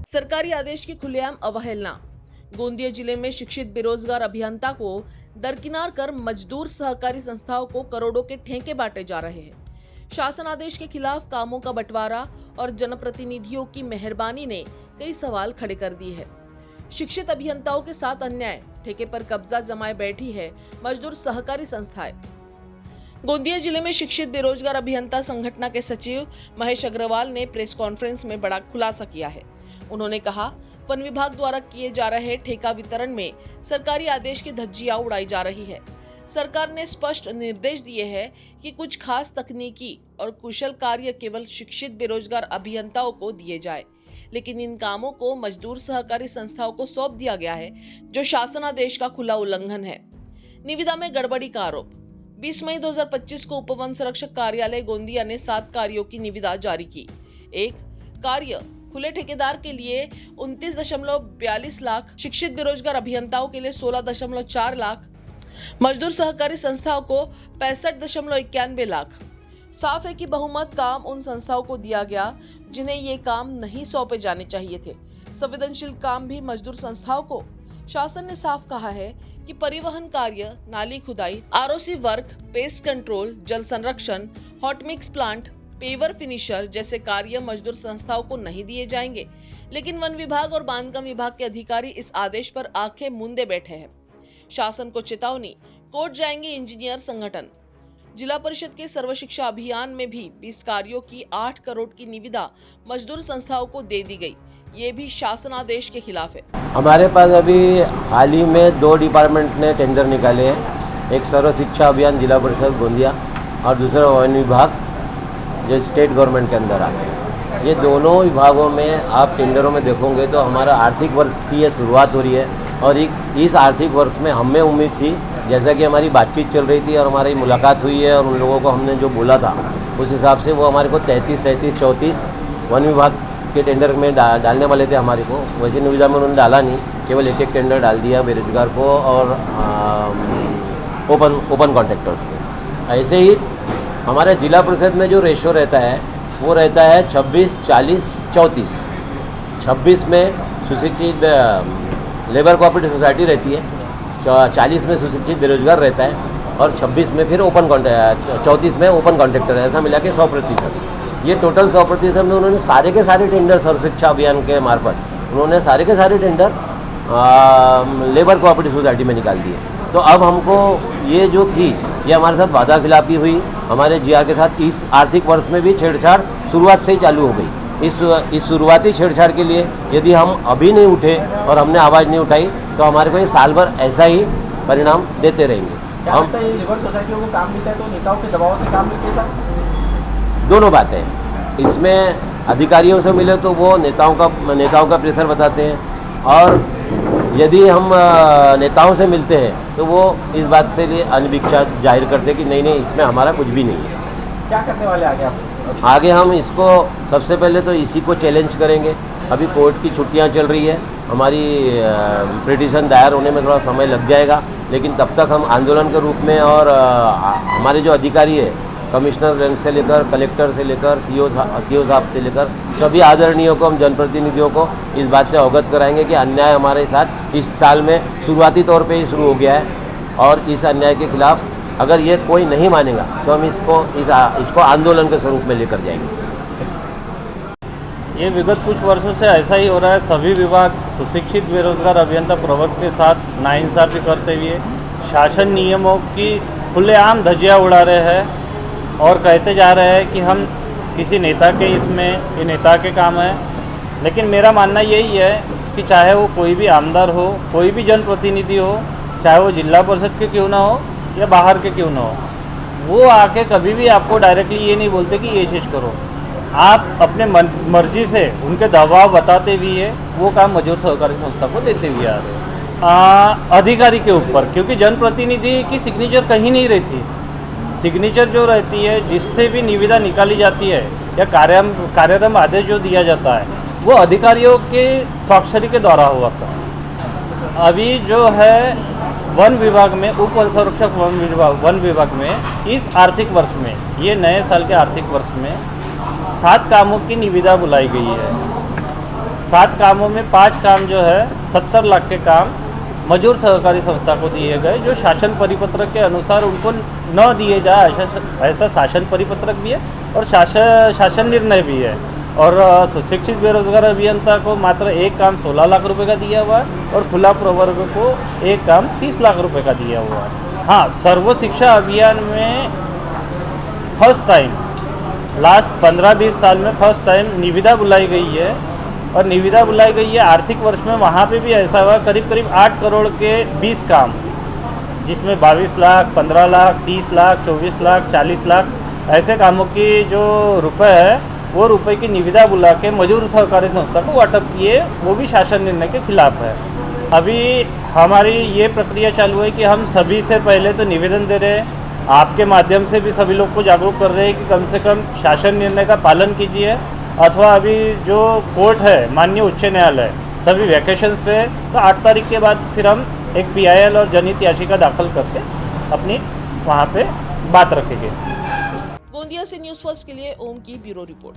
सरकारी आदेश की खुलेआम अवहेलना। गोंदिया जिले में शिक्षित बेरोजगार अभियंता को दरकिनार कर मजदूर सहकारी संस्थाओं को करोड़ों के ठेके बांटे जा रहे हैं। शासन आदेश के खिलाफ कामों का बंटवारा और जनप्रतिनिधियों की मेहरबानी ने कई सवाल खड़े कर दिए हैं। शिक्षित अभियंताओं के साथ अन्याय, ठेके पर कब्जा जमाए बैठी है मजदूर सहकारी संस्थाएं। गोंदिया जिले में शिक्षित बेरोजगार अभियंता संगठन के सचिव महेश अग्रवाल ने प्रेस कॉन्फ्रेंस में बड़ा खुलासा किया है। उन्होंने कहा, वन विभाग द्वारा किए जा रहे ठेका वितरण में सरकारी आदेश की धज्जियां उड़ाई जा रही है। सरकार ने स्पष्ट निर्देश दिए हैं कि कुछ खास तकनीकी और कुशल कार्य केवल शिक्षित बेरोजगार अभियंताओं को दिए जाए, लेकिन इन कामों को मजदूर सहकारी संस्थाओं को सौंप दिया गया है, जो शासन आदेश का खुला उल्लंघन है। निविदा में गड़बड़ी का आरोप। 20 मई 2025 को उप वन संरक्षक कार्यालय गोंदिया ने 7 कार्यों की निविदा जारी की। एक कार्य खुले ठेकेदार के लिए 29.42 लाख, शिक्षित बेरोजगार अभियंताओं के लिए 16.4 लाख, मजदूर सहकारी संस्थाओं को 65.91 लाख। साफ है कि बहुमत काम उन संस्थाओं को दिया गया जिन्हें ये काम नहीं सौंपे जाने चाहिए थे। संवेदनशील काम भी मजदूर संस्थाओं को। शासन ने साफ कहा है कि परिवहन कार्य, नाली खुदाई, आरओसी वर्क, पेस्ट कंट्रोल, जल संरक्षण, hot mix plant, paver finisher जैसे कार्य मजदूर संस्थाओं को नहीं दिए जाएंगे। लेकिन वन विभाग और बांधकाम विभाग के अधिकारी इस आदेश पर आंखें मूंदे बैठे हैं। शासन को चेतावनी, कोर्ट जाएंगे इंजीनियर संगठन। जिला परिषद के सर्व शिक्षा अभियान में भी 20 कार्यों की 8 करोड़ की निविदा मजदूर संस्थाओं को दे दी गई। ये भी शासन आदेश के खिलाफ है। हमारे पास अभी हाल ही में 2 डिपार्टमेंट ने टेंडर निकाले हैं। एक सर्व शिक्षा अभियान जिला परिषद गोंदिया और दूसरा वन विभाग जो स्टेट गवर्नमेंट के अंदर आते हैं। ये दोनों विभागों में आप टेंडरों में देखोगे तो हमारा आर्थिक वर्ष की ये शुरुआत हो रही है और इस आर्थिक वर्ष में हमें उम्मीद थी, जैसा कि हमारी बातचीत चल रही थी और हमारी मुलाकात हुई है और उन लोगों को हमने जो बोला था उस हिसाब से वो हमारे को 33 वन विभाग के टेंडर में डालने वाले थे हमारे को। वैसे निविदा में उन्होंने डाला नहीं, केवल एक टेंडर डाल दिया बेरोजगार को और ओपन कॉन्ट्रैक्टर्स को। ऐसे ही हमारे जिला परिषद में जो रेशो रहता है वो रहता है 26-40-34। 26 में सुशिक्षित लेबर कोऑपरेटिव सोसाइटी रहती है, 40 में सुशिक्षित बेरोजगार रहता है और 26 में फिर 34 में ओपन कॉन्ट्रैक्टर है। ऐसा मिला के 100%। ये टोटल 100% में उन्होंने सारे के सारे टेंडर सर्व शिक्षा अभियान के मार्फत उन्होंने सारे के सारे टेंडर लेबर कोऑपरेटिव सोसाइटी में निकाल दिए। तो अब हमको ये जो थी ये हमारे साथ वादा खिलाफी हुई। हमारे जीआर के साथ इस आर्थिक वर्ष में भी छेड़छाड़ शुरुआत से ही चालू हो गई। इस शुरुआती छेड़छाड़ के लिए यदि हम अभी नहीं उठे और हमने आवाज़ नहीं उठाई तो हमारे को ये साल भर ऐसा ही परिणाम देते रहेंगे। हम लेबर सोसाइटियों को काम मिलता है तो नेताओं के दबाव से काम मिलते हैं। दोनों बातें इसमें अधिकारियों से मिले तो वो नेताओं का प्रेशर बताते हैं और यदि हम नेताओं से मिलते हैं तो वो इस बात से लिए अनिच्छा जाहिर करते हैं कि नहीं इसमें हमारा कुछ भी नहीं है। क्या करने वाले आगे आप? आगे हम इसको सबसे पहले तो इसी को चैलेंज करेंगे। अभी कोर्ट की छुट्टियां चल रही है, हमारी पिटीशन दायर होने में थोड़ा समय लग जाएगा, लेकिन तब तक हम आंदोलन के रूप में और हमारे जो अधिकारी है कमिश्नर रैंक से लेकर कलेक्टर से लेकर सीओ साहब से लेकर सभी आदरणीयों को, हम जनप्रतिनिधियों को इस बात से अवगत कराएंगे कि अन्याय हमारे साथ इस साल में शुरुआती तौर पे ही शुरू हो गया है और इस अन्याय के खिलाफ अगर ये कोई नहीं मानेगा तो हम इसको आंदोलन के स्वरूप में लेकर जाएंगे। ये विगत कुछ वर्षों से ऐसा ही हो रहा है। सभी विभाग सुशिक्षित बेरोजगार अभियंता प्रवर्ग के साथ नाइंसाफी करते हुए शासन नियमों की खुलेआम धज्जियां उड़ा रहे हैं और कहते जा रहे हैं कि हम किसी नेता के इसमें ये नेता के काम है। लेकिन मेरा मानना यही है कि चाहे वो कोई भी आमदार हो, कोई भी जनप्रतिनिधि हो, चाहे वो जिला परिषद के क्यों ना हो या बाहर के क्यों ना हो, वो आके कभी भी आपको डायरेक्टली ये नहीं बोलते कि ये चीज़ करो। आप अपने मर्जी से उनके दबाव बताते हुए वो काम मजदूर सहकारी संस्था को देते हुए आ रहे हैं अधिकारी के ऊपर, क्योंकि जनप्रतिनिधि की सिग्नेचर कहीं नहीं रहती। सिग्नेचर जो रहती है, जिससे भी निविदा निकाली जाती है या कार्यक्रम आदेश जो दिया जाता है वो अधिकारियों के स्वाक्षरी के द्वारा हुआ था। अभी जो है वन विभाग में उप वन संरक्षक वन विभाग में इस आर्थिक वर्ष में, ये नए साल के आर्थिक वर्ष में 7 कामों की निविदा बुलाई गई है। 7 कामों में 5 काम जो है 70 लाख के काम मजदूर सहकारी संस्था को दिए गए, जो शासन परिपत्रक के अनुसार उनको न दिए जाए ऐसा शासन परिपत्रक भी है और शासन निर्णय भी है। और सुशिक्षित बेरोजगार अभियंता को मात्र एक काम 16 लाख रुपए का दिया हुआ है और खुला प्रवर्ग को एक काम 30 लाख रुपए का दिया हुआ है। हाँ, सर्व शिक्षा अभियान में फर्स्ट टाइम लास्ट 15-20 साल में फर्स्ट टाइम निविदा बुलाई गई है और निविदा बुलाई गई है आर्थिक वर्ष में। वहाँ पे भी ऐसा हुआ करीब 8 करोड़ के 20 काम, जिसमें 22 लाख, 15 लाख, 30 लाख, 24 लाख, 40 लाख ऐसे कामों की जो रुपए है वो रुपए की निविदा बुला के मजदूर सहकारी संस्था को वाटप किए, वो भी शासन निर्णय के खिलाफ है। अभी हमारी ये प्रक्रिया चालू है कि हम सभी से पहले तो निवेदन दे रहे हैं, आपके माध्यम से भी सभी लोग को जागरूक कर रहे हैं कि कम से कम शासन निर्णय का पालन कीजिए, अथवा अभी जो कोर्ट है माननीय उच्च न्यायालय सभी वैकेशंस पे, तो 8 तारीख के बाद फिर हम एक PIL और जनहित याचिका दाखिल करके अपनी वहाँ पे बात रखेंगे। गोंदिया से न्यूज़ फर्स्ट के लिए ओम की ब्यूरो रिपोर्ट।